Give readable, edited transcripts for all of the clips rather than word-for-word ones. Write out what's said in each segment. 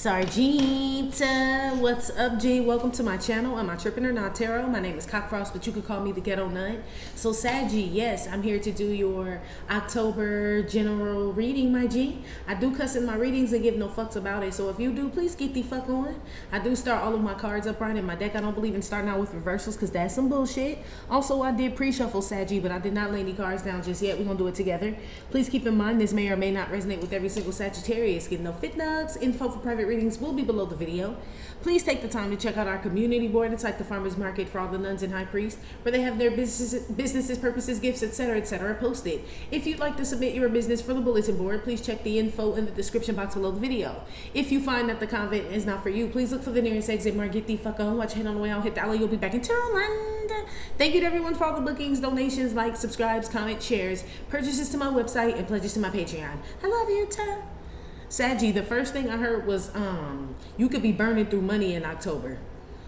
Sargita, what's up, G? Welcome to my channel. I'm amitrippinornawtarotbooking. My name is Cockfrost, but you could call me the Ghetto Nut. So, Saggy, yes, I'm here to do your October general reading, my G. I do cuss in my readings and give no fucks about it. So, if you do, please get the fuck on. I do start all of my cards upright in my deck. I don't believe in starting out with reversals because that's some bullshit. Also, I did pre-shuffle Saggy, but I did not lay any cards down just yet. We're gonna do it together. Please keep in mind this may or may not resonate with every single Sagittarius. Get no fit nuts. Info for private readings will be below the video. Please take the time to check out our community board. It's like the farmers market for all the nuns and high priests, where they have their businesses, purposes, gifts, etc., posted. If you'd like to submit your business for the bulletin board, please check the info in the description box below the video. If you find that the convent is not for you, please look for the nearest exit mark. Get the fuck on. Watch it on the way out. Hit Dawl. You'll be back in Toronto. Thank you to everyone for all the bookings, donations, likes, subscribes, comments, shares, purchases to my website, and pledges to my Patreon. I love you, Ta. Saggy, the first thing I heard was you could be burning through money in October.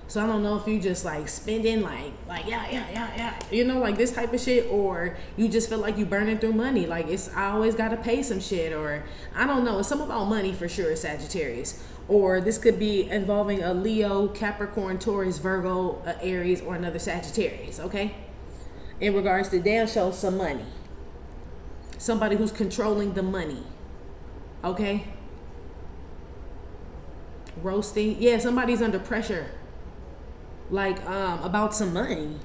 So I don't know if you just like spending like yeah, you know, like this type of shit, or you just feel like you burning through money. Like I always gotta pay some shit, or I don't know. It's something about money for sure, Sagittarius. Or this could be involving a Leo, Capricorn, Taurus, Virgo, Aries, or another Sagittarius, okay? In regards to they'll show some money. Somebody who's controlling the money. Okay? Roasting. Yeah, somebody's under pressure. Like, about some money.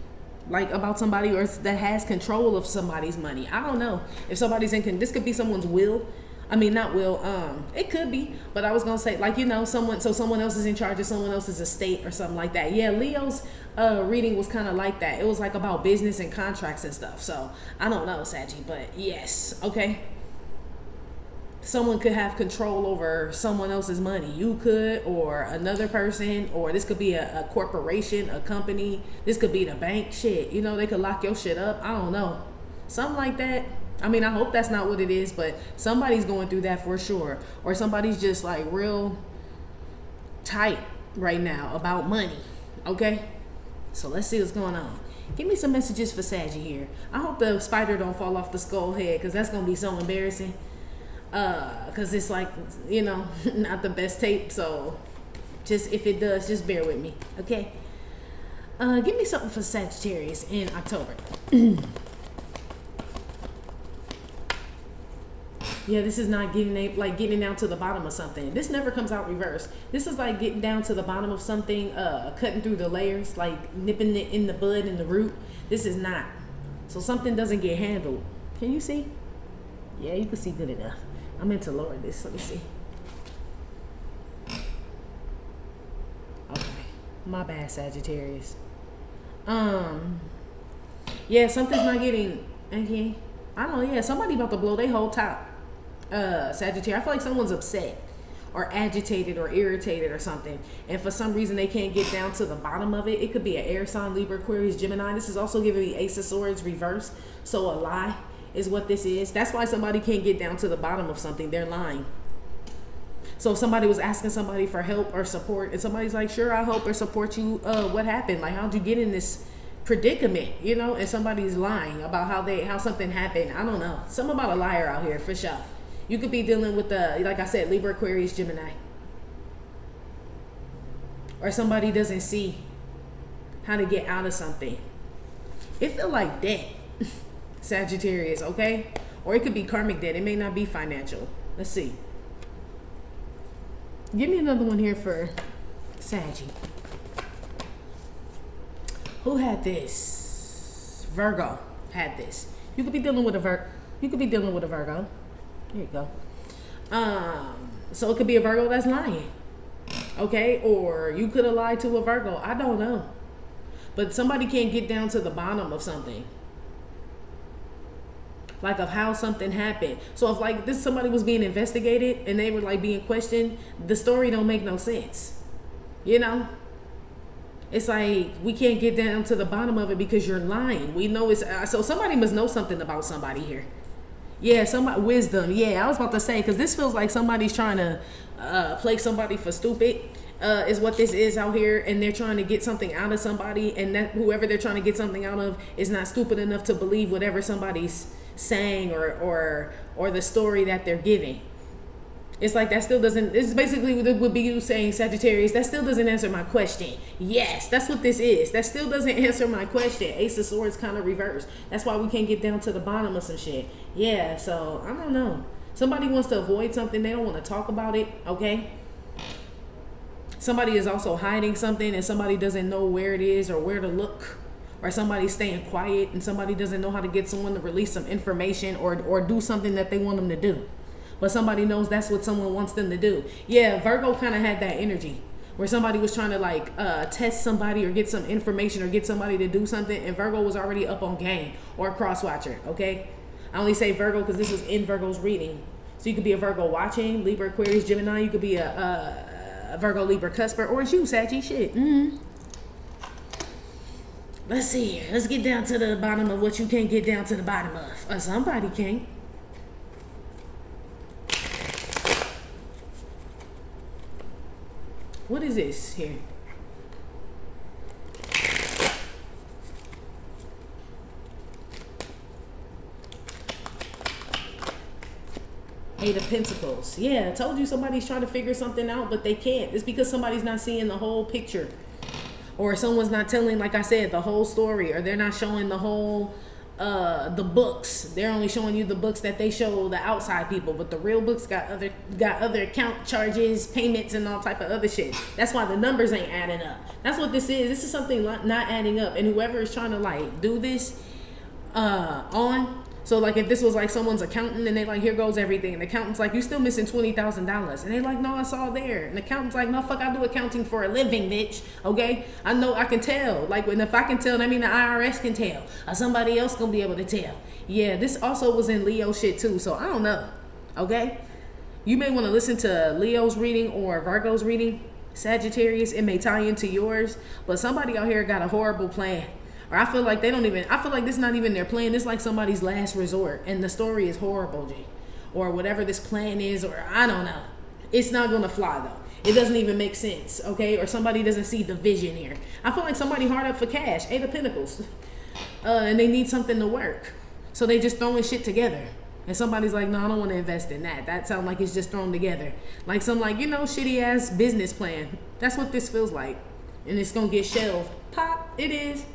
Like, about somebody or that has control of somebody's money. I don't know. If somebody's this could be someone's will. I mean, not will. It could be. But I was going to say, like, you know, someone else is in charge of someone else's estate or something like that. Yeah, Leo's reading was kind of like that. It was like about business and contracts and stuff. So, I don't know, Saggy. But, yes. Okay? Someone could have control over someone else's money. You could, or another person, or this could be a corporation, a company. This could be the bank. Shit, you know, they could lock your shit up. I don't know. Something like that. I mean, I hope that's not what it is, but somebody's going through that for sure. Or somebody's just like real tight right now about money. Okay? So let's see what's going on. Give me some messages for Saggy here. I hope the spider don't fall off the skull head, because that's going to be so embarrassing. Because it's like, you know, not the best tape. So just if it does, just bear with me. Okay? Give me something for Sagittarius in October. Yeah, this is not getting down to the bottom of something. This never comes out reverse. This is like getting down to the bottom of something, cutting through the layers, like nipping it in the bud and the root. This is not. So something doesn't get handled. Can you see? Yeah, you can see good enough. I meant to lower this. Let me see. Okay. My bad, Sagittarius. Yeah, something's not getting... Okay. I don't know. Yeah, somebody about to blow their whole top. Sagittarius. I feel like someone's upset or agitated or irritated or something, and for some reason they can't get down to the bottom of it. It could be an air sign, Libra, Aquarius, Gemini. This is also giving me Ace of Swords reverse, so a lie is what this is. That's why somebody can't get down to the bottom of something. They're lying. So if somebody was asking somebody for help or support, and somebody's like, sure, I'll help or support you, what happened? Like, how'd you get in this predicament, you know? And somebody's lying about how something happened. I don't know. Something about a liar out here, for sure. You could be dealing with like I said, Libra, Aquarius, Gemini. Or somebody doesn't see how to get out of something. It feel like debt, Sagittarius, okay? Or it could be karmic debt. It may not be financial. Let's see. Give me another one here for Saggy. Who had this? Virgo had this. You could be dealing with a Virgo. Here you go. So it could be a Virgo that's lying. Okay? Or you could have lied to a Virgo. I don't know. But somebody can't get down to the bottom of something. Like of how something happened. So if like somebody was being investigated and they were like being questioned, the story don't make no sense. You know? It's like we can't get down to the bottom of it because you're lying. We know it's so somebody must know something about somebody here. Yeah, somebody wisdom. Yeah, I was about to say, because this feels like somebody's trying to play somebody for stupid. Is what this is out here, and they're trying to get something out of somebody, and that whoever they're trying to get something out of is not stupid enough to believe whatever somebody's saying or the story that they're giving. It's like that still doesn't, it's basically what it would be you saying, Sagittarius, that still doesn't answer my question. Yes, that's what this is. That still doesn't answer my question. Ace of Swords kind of reversed. That's why we can't get down to the bottom of some shit. Yeah, so I don't know. Somebody wants to avoid something. They don't want to talk about it, okay? Somebody is also hiding something and somebody doesn't know where it is or where to look. Or somebody's staying quiet and somebody doesn't know how to get someone to release some information or do something that they want them to do. But somebody knows that's what someone wants them to do. Yeah, Virgo kind of had that energy where somebody was trying to like test somebody or get some information or get somebody to do something, and Virgo was already up on game, or a cross watcher, okay? I only say Virgo because this was in Virgo's reading. So you could be a Virgo watching, Libra, Aquarius, Gemini. You could be a Virgo, Libra, cusper, or it's you, Saggy, shit. Let's see here. Let's get down to the bottom of what you can't get down to the bottom of. Or somebody can't. What is this here? Eight of Pentacles. Yeah, I told you somebody's trying to figure something out, but they can't. It's because somebody's not seeing the whole picture. Or someone's not telling, like I said, the whole story. Or they're not showing the whole, the books. They're only showing you the books that they show the outside people. But the real books got other account charges, payments, and all type of other shit. That's why the numbers ain't adding up. That's what this is. This is something not adding up. And whoever is trying to, like, do this so like if this was like someone's accountant and they like, here goes everything, and the accountant's like, you still missing $20,000, and they like, no, it's all there, and the accountant's like, no, fuck, I do accounting for a living, bitch. Okay, I know, I can tell. Like, when if I can tell, that mean the IRS can tell, or somebody else gonna be able to tell. Yeah, this also was in Leo shit too, so I don't know. Okay, you may want to listen to Leo's reading or Virgo's reading, Sagittarius. It may tie into yours, but somebody out here got a horrible plan. Or I feel like I feel like this is not even their plan. This is like somebody's last resort. And the story is horrible, G. Or whatever this plan is, or I don't know. It's not going to fly, though. It doesn't even make sense, okay? Or somebody doesn't see the vision here. I feel like somebody hard up for cash. Eight of Pentacles. And they need something to work. So they just throwing shit together. And somebody's like, no, I don't want to invest in that. That sounds like it's just thrown together. Like some, like, shitty-ass business plan. That's what this feels like. And it's going to get shelved. Pop. It is.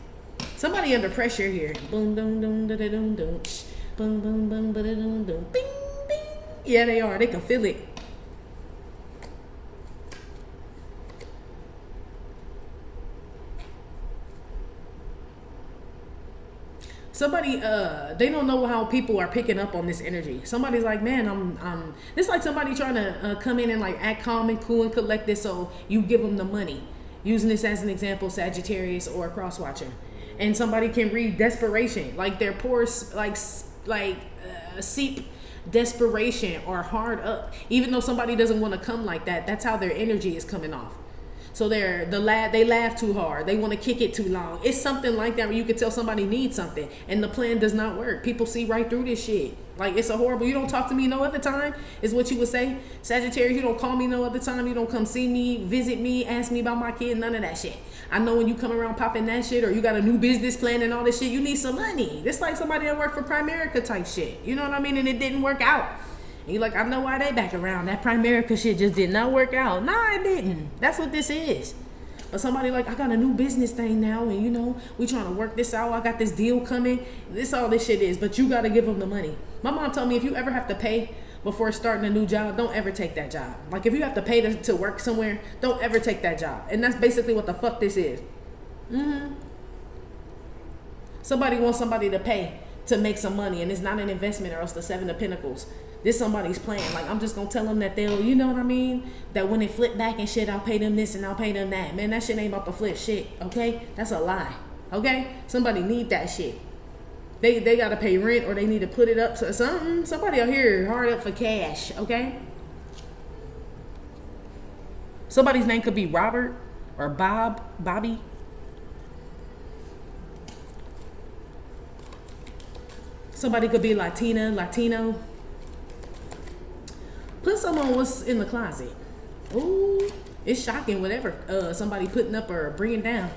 Somebody under pressure here. Boom, boom, boom, da da boom, boom. Boom, boom, boom, ba da boom, boom. Bing, bing. Yeah, they are. They can feel it. Somebody, they don't know how people are picking up on this energy. Somebody's like, man, this is like somebody trying to come in and like act calm and cool and collected, so you give them the money. Using this as an example, Sagittarius or a cross watcher. And somebody can read desperation, like they're poor, seep desperation or hard up. Even though somebody doesn't want to come like that, that's how their energy is coming off. So they laugh too hard. They want to kick it too long. It's something like that where you can tell somebody needs something and the plan does not work. People see right through this shit. Like, it's a horrible, you don't talk to me no other time, is what you would say. Sagittarius, you don't call me no other time. You don't come see me, visit me, ask me about my kid, none of that shit. I know when you come around popping that shit or you got a new business plan and all this shit, you need some money. It's like somebody that worked for Primerica type shit. You know what I mean? And it didn't work out. And you're like, I know why they back around. That Primerica shit just did not work out. Nah, it didn't. That's what this is. But somebody like, I got a new business thing now, and we trying to work this out. I got this deal coming. This all this shit is, but you got to give them the money. My mom told me if you ever have to pay before starting a new job, don't ever take that job. Like, if you have to pay to work somewhere, don't ever take that job. And that's basically what the fuck this is. Somebody wants somebody to pay to make some money, and it's not an investment, or else the Seven of Pentacles. This somebody's plan. Like, I'm just gonna tell them that they'll, you know what I mean? That when they flip back and shit, I'll pay them this and I'll pay them that. Man, that shit ain't about to flip shit, okay? That's a lie, okay? Somebody need that shit. They gotta pay rent, or they need to put it up to something. Somebody out here hard up for cash, okay? Somebody's name could be Robert or Bobby. Somebody could be Latino. Put some on what's in the closet. Ooh, it's shocking whatever somebody putting up or bringing down.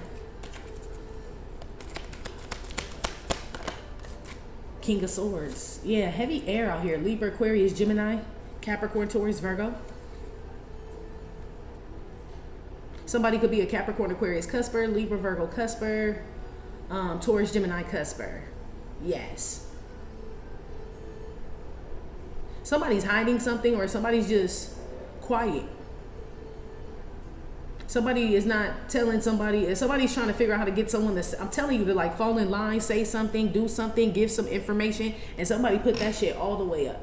King of Swords. Yeah, heavy air out here. Libra, Aquarius, Gemini, Capricorn, Taurus, Virgo. Somebody could be a Capricorn, Aquarius, cusper, Libra, Virgo, cusper, Taurus, Gemini, cusper. Yes. Somebody's hiding something, or somebody's just quiet. Somebody is not telling somebody. Somebody's trying to figure out how to get someone to, I'm telling you, to like fall in line, say something, do something, give some information, and somebody put that shit all the way up.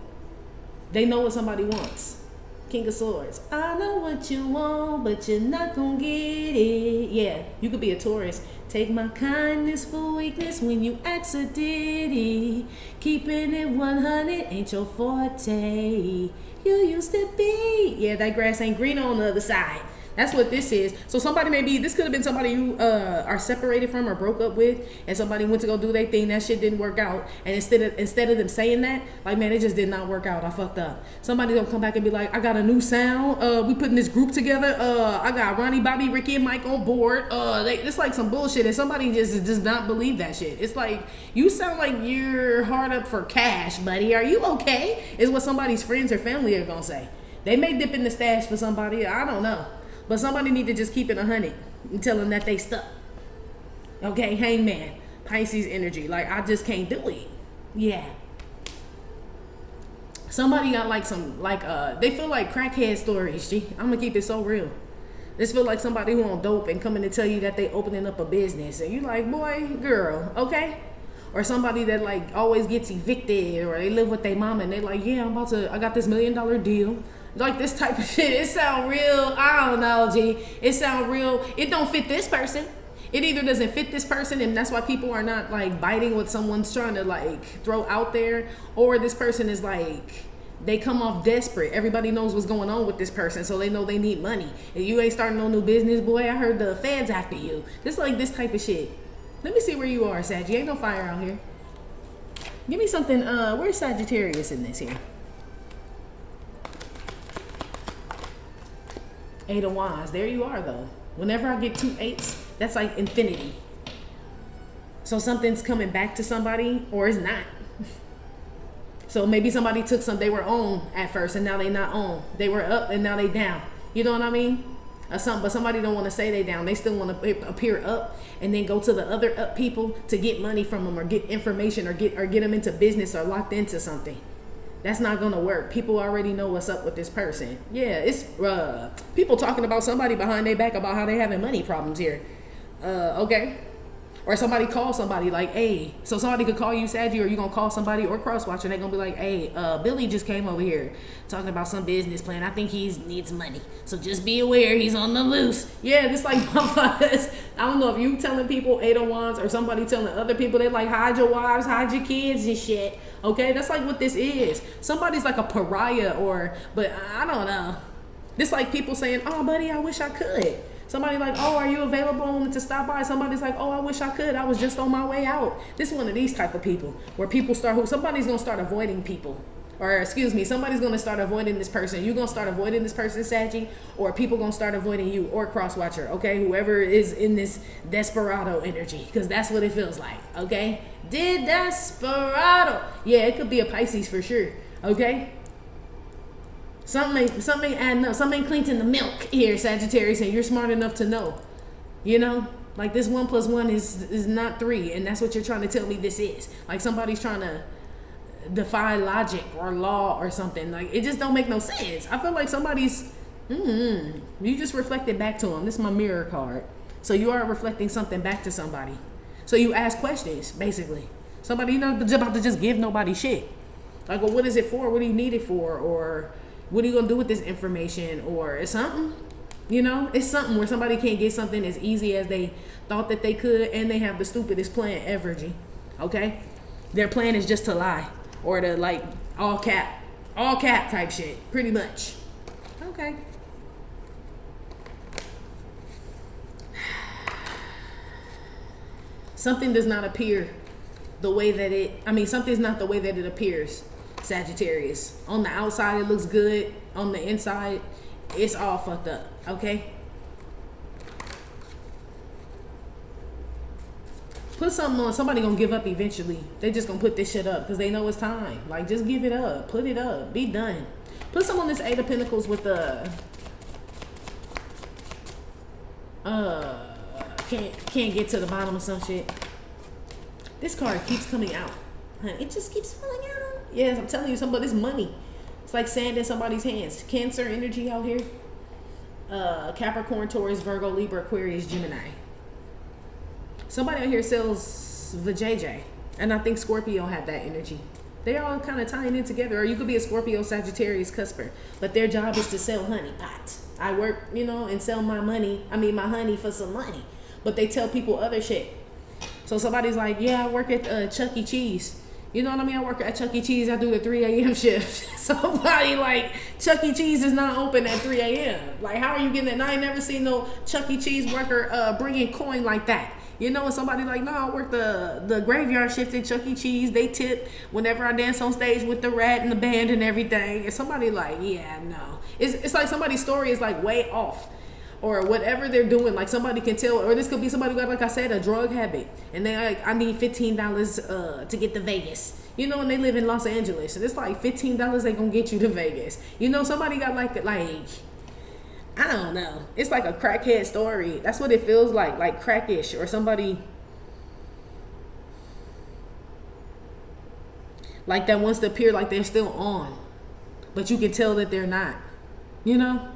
They know what somebody wants. King of Swords. I know what you want, but you're not gonna get it. Yeah, you could be a Taurus. Take my kindness for weakness when you ask a ditty. Keeping it 100 ain't your forte. You used to be. Yeah, that grass ain't green on the other side. That's what this is. So somebody this could have been somebody you are separated from or broke up with, and somebody went to go do their thing. That shit didn't work out. And instead of them saying that, like, man, it just did not work out. I fucked up. Somebody gonna come back and be like, I got a new sound. We putting this group together. I got Ronnie, Bobby, Ricky, and Mike on board. It's like some bullshit, and somebody just does not believe that shit. It's like, you sound like you're hard up for cash, buddy. Are you okay? Is what somebody's friends or family are gonna say. They may dip in the stash for somebody. I don't know. But somebody need to just keep it 100 and tell them that they stuck. Okay, Hangman, Pisces energy. Like, I just can't do it. Yeah. Somebody got like some, like, they feel like crackhead stories, G. I'm gonna keep it so real. This feel like somebody who on dope and coming to tell you that they opening up a business. And you like, boy, girl, okay? Or somebody that like always gets evicted, or they live with their mom and they like, yeah, I got this $1 million deal. Like this type of shit. It sound real. I don't know, G. It sound real. It don't fit this person. It either doesn't fit this person, and that's why people are not like biting what someone's trying to like throw out there, or this person is like, they come off desperate. Everybody knows what's going on with this person, so they know they need money. If you ain't starting no new business, boy, I heard the feds after you. Just like this type of shit. Let me see where you are, Sag. Ain't no fire out here. Give me something. Where's Sagittarius in this here? 8 of Wands. There you are, though. Whenever I get 2 8s, that's like infinity. So something's coming back to somebody, or it's not. So maybe somebody took they were on at first, and now they not on. They were up, and now they down. You know what I mean? Or something. But somebody don't want to say they down. They still want to appear up, and then go to the other up people to get money from them, or get information, or get them into business, or locked into something. That's not gonna work. People already know what's up with this person. Yeah, it's people talking about somebody behind their back about how they having money problems here. Okay. Or somebody call somebody like, hey, so somebody could call you, Saggy, or you gonna call somebody or crosswatch, and they're gonna be like, hey, Billy just came over here talking about some business plan. I think he needs money, so just be aware he's on the loose. Yeah, just like motherfuckers. I don't know if you telling people 8 of Wands, or somebody telling other people, they like, hide your wives, hide your kids and shit. Okay, that's like what this is. Somebody's like a pariah, but I don't know. This like people saying, oh, buddy, I wish I could. Somebody like, oh, are you available to stop by? Somebody's like, oh, I wish I could. I was just on my way out. This is one of these type of people where people somebody's going to start avoiding people. Or, excuse me, somebody's going to start avoiding this person. You're going to start avoiding this person, Saggy, or people going to start avoiding you, or crosswatcher, okay? Whoever is in this Desperado energy, because that's what it feels like, okay? Desperado. Yeah, it could be a Pisces for sure, okay? Something ain't adding up. Something ain't cleaning the milk here, Sagittarius, and you're smart enough to know. You know? Like this 1 + 1 is not 3, and that's what you're trying to tell me this is. Like somebody's trying to defy logic or law or something. Like it just don't make no sense. I feel like somebody's you just reflected back to them. This is my mirror card. So you are reflecting something back to somebody. So you ask questions, basically. Somebody, you're not about to just give nobody shit. Like, well, what is it for? What do you need it for? Or what are you gonna do with this information? Or it's something, you know, it's something where somebody can't get something as easy as they thought that they could, and they have the stupidest plan ever, G. Okay? Their plan is just to lie, or to like all cap type shit, pretty much. Okay. Something does not appear the way that something's not the way that it appears. Sagittarius. On the outside, it looks good. On the inside, it's all fucked up. Okay? Put something on. Somebody gonna give up eventually. They just gonna put this shit up because they know it's time. Like, just give it up. Put it up. Be done. Put some on this Eight of Pentacles with the can't get to the bottom of some shit. This card keeps coming out. It just keeps falling out. Yes, I'm telling you, somebody's money. It's like sand in somebody's hands. Cancer energy out here. Capricorn, Taurus, Virgo, Libra, Aquarius, Gemini. Somebody out here sells vajayjay. And I think Scorpio have that energy. They all kind of tying in together. Or you could be a Scorpio, Sagittarius, Cusper. But their job is to sell honey pots. I work, you know, and sell my my honey for some money. But they tell people other shit. So somebody's like, yeah, I work at Chuck E. Cheese. You know what I mean? I work at Chuck E. Cheese. I do the 3 a.m. shift. Somebody like, Chuck E. Cheese is not open at 3 a.m. Like, how are you getting that? And I ain't never seen no Chuck E. Cheese worker bringing coin like that. You know, and somebody like, no, I work the graveyard shift at Chuck E. Cheese. They tip whenever I dance on stage with the rat and the band and everything. And somebody like, yeah, no. It's like somebody's story is like way off. Or whatever they're doing, like somebody can tell, or this could be somebody who got, like I said, a drug habit, and they like, I need $15 to get to Vegas, you know, and they live in Los Angeles, and it's like $15 ain't gonna get you to Vegas, you know. Somebody got like I don't know, it's like a crackhead story. That's what it feels like crackish, or somebody like that wants to appear like they're still on, but you can tell that they're not, you know.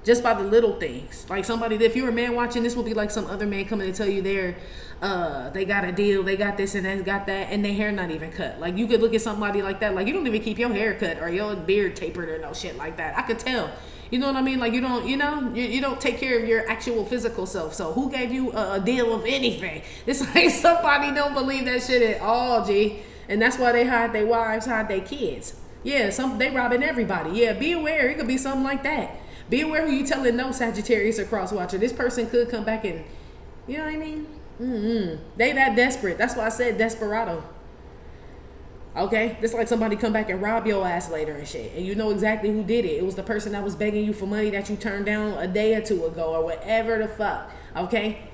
Just by the little things. Like somebody, if you're a man watching, this will be like some other man coming to tell you they got a deal, they got this and they got that, and their hair not even cut. Like you could look at somebody like that, like you don't even keep your hair cut or your beard tapered or no shit like that. I could tell. You know what I mean? Like you don't, you know, you don't take care of your actual physical self. So who gave you a deal of anything? It's like somebody don't believe that shit at all, G. And that's why they hide their wives, hide their kids. Yeah, they robbing everybody. Yeah, be aware. It could be something like that. Be aware who you telling no, Sagittarius or cross watcher. This person could come back and, you know what I mean? They that desperate. That's why I said Desperado. Okay? It's like somebody come back and rob your ass later and shit. And you know exactly who did it. It was the person that was begging you for money that you turned down a day or two ago or whatever the fuck. Okay?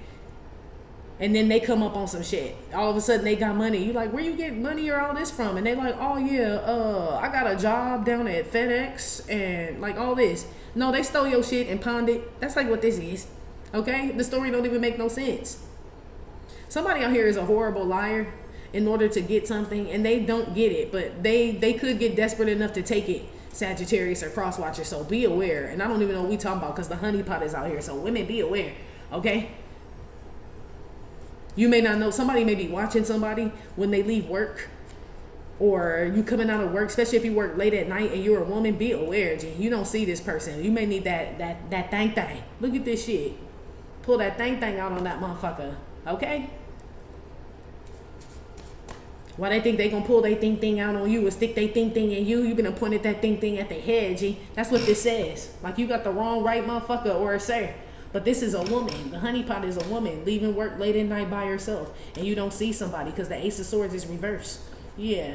And then they come up on some shit. All of a sudden they got money. You like, where you get money or all this from? And they like, oh yeah, I got a job down at FedEx and like all this. No, they stole your shit and pawned it. That's like what this is. Okay? The story don't even make no sense. Somebody out here is a horrible liar in order to get something, and they don't get it, but they could get desperate enough to take it, Sagittarius or crosswatcher. So be aware. And I don't even know what we talking about because the honeypot is out here. So women, be aware. Okay? You may not know. Somebody may be watching somebody when they leave work. Or you coming out of work, especially if you work late at night and you're a woman, be aware, G. You don't see this person. You may need that thing. Look at this shit. Pull that thing out on that motherfucker. Okay? Why they think they gonna pull their thing out on you or stick their thing in you? You been pointed that thing at their head, G. That's what this says. Like you got the wrong right motherfucker or a sir. But this is a woman. The honeypot is a woman leaving work late at night by herself. And you don't see somebody because the Ace of Swords is reversed. Yeah.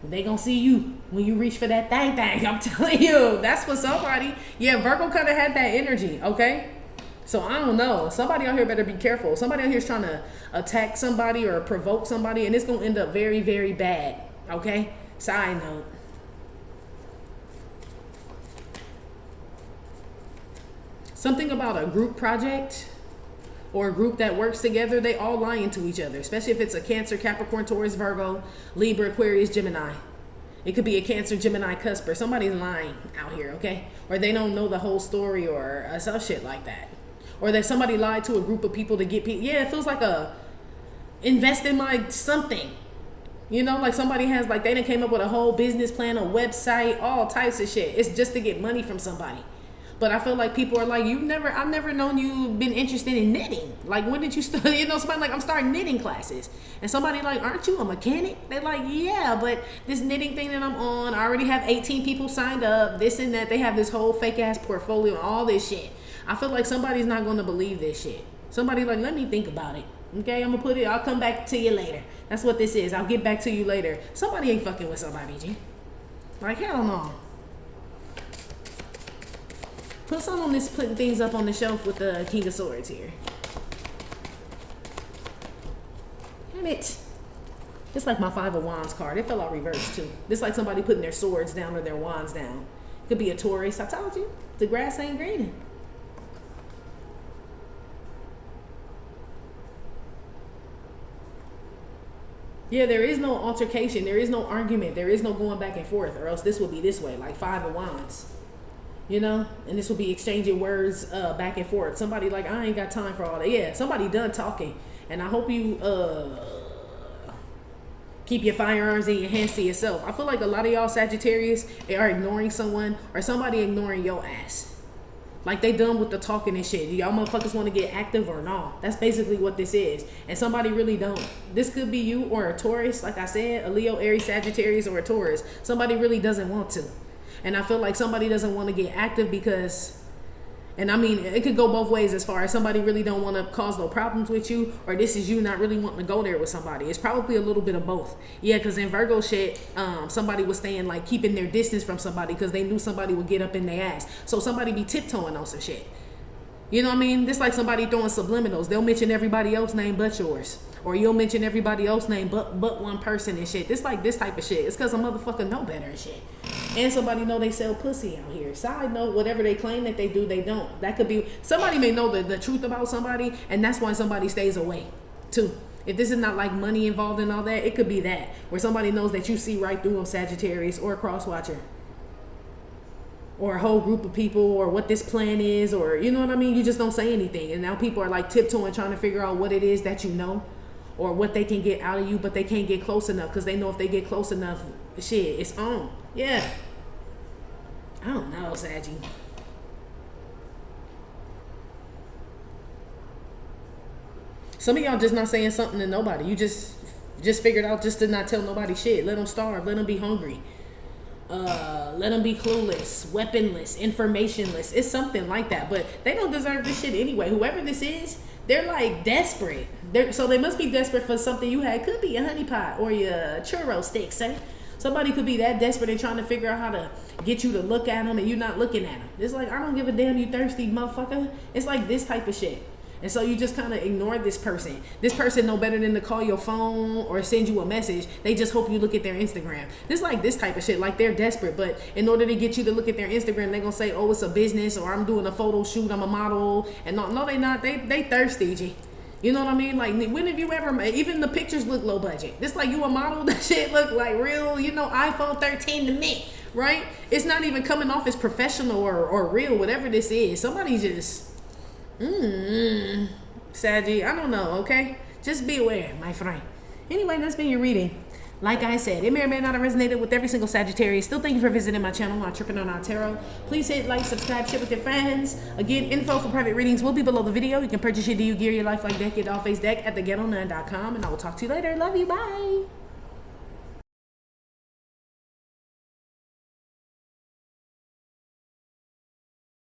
They gonna see you when you reach for that thing. I'm telling you. That's for somebody. Yeah, Virgo kind of had that energy, okay? So I don't know. Somebody out here better be careful. Somebody out here is trying to attack somebody or provoke somebody, and it's gonna end up very, very bad, okay? Side note. Something about a group project or a group that works together, they all lying to each other, especially if it's a Cancer, Capricorn, Taurus, Virgo, Libra, Aquarius, Gemini. It could be a Cancer, Gemini, Cusper. Somebody's lying out here, okay? Or they don't know the whole story or some shit like that. Or that somebody lied to a group of people to get people. Yeah, it feels like invest in my something. You know, like somebody has, like they done came up with a whole business plan, a website, all types of shit. It's just to get money from somebody. But I feel like people are like, I've never known you've been interested in knitting. Like, when did you start? You know, somebody like, I'm starting knitting classes. And somebody like, aren't you a mechanic? They're like, yeah, but this knitting thing that I'm on, I already have 18 people signed up, this and that. They have this whole fake ass portfolio and all this shit. I feel like somebody's not going to believe this shit. Somebody like, let me think about it. Okay, I'm going to I'll come back to you later. That's what this is. I'll get back to you later. Somebody ain't fucking with somebody, G. Like, hell no. Put some on this, putting things up on the shelf with the King of Swords here. Damn it. It's like my 5 of Wands card. It fell out reversed too. It's like somebody putting their swords down or their wands down. Could be a Taurus. I told you, the grass ain't greener. Yeah, there is no altercation. There is no argument. There is no going back and forth, or else this would be this way, like 5 of Wands. You know, and this will be exchanging words back and forth. Somebody like, I ain't got time for all that. Yeah, somebody done talking, and I hope you keep your firearms in your hands to yourself. I feel like a lot of y'all Sagittarius are ignoring someone, or somebody ignoring your ass. Like they done with the talking and shit. Y'all motherfuckers want to get active or not? That's basically what this is. And somebody really don't. This could be you or a Taurus, like I said, a Leo, Aries, Sagittarius, or a Taurus. Somebody really doesn't want to. And I feel like somebody doesn't want to get active because, and I mean, it could go both ways as far as somebody really don't want to cause no problems with you, or this is you not really wanting to go there with somebody. It's probably a little bit of both. Yeah, because in Virgo shit, somebody was staying, like, keeping their distance from somebody because they knew somebody would get up in their ass. So somebody be tiptoeing on some shit. You know what I mean? This like somebody throwing subliminals. They'll mention everybody else's name but yours. Or you'll mention everybody else's name but one person and shit. This like this type of shit. It's because a motherfucker know better and shit. And somebody know they sell pussy out here. Side note, whatever they claim that they do, they don't. That could be, somebody may know the truth about somebody, and that's why somebody stays away too. If this is not like money involved in all that, it could be that. Where somebody knows that you see right through them, Sagittarius or a cross-watcher. Or a whole group of people, or what this plan is, or you know what I mean? You just don't say anything. And now people are like tiptoeing trying to figure out what it is that you know, or what they can get out of you, but they can't get close enough because they know if they get close enough, shit, it's on. Yeah. I don't know, Saggy. Some of y'all just not saying something to nobody. You just figured out just to not tell nobody shit. Let them starve. Let them be hungry. Let them be clueless, weaponless, informationless. It's something like that. But they don't deserve this shit anyway. Whoever this is, they're like desperate. So they must be desperate for something you had. Could be a honey pot or your churro stick, say. Somebody could be that desperate and trying to figure out how to get you to look at them and you not looking at them. It's like, I don't give a damn, you thirsty motherfucker. It's like this type of shit. And so you just kind of ignore this person. This person know better than to call your phone or send you a message. They just hope you look at their Instagram. This like this type of shit. Like they're desperate, but in order to get you to look at their Instagram, they're gonna say, oh, it's a business, or I'm doing a photo shoot, I'm a model. And no, they not. They thirsty, G. You know what I mean? Like, when have you ever, even the pictures look low budget. This like you a model, that shit look like real, you know, iPhone 13 to me, right? It's not even coming off as professional or real, whatever this is. Somebody just, Saggy, I don't know, okay? Just be aware, my friend. Anyway, that's been your reading. Like I said, it may or may not have resonated with every single Sagittarius. Still, thank you for visiting my channel, I'm Tripping on Our Tarot. Please hit like, subscribe, share with your friends. Again, info for private readings will be below the video. You can purchase your DU Gear, your life like deck, your Doll Face deck at theghettonun.com. And I will talk to you later. Love you. Bye.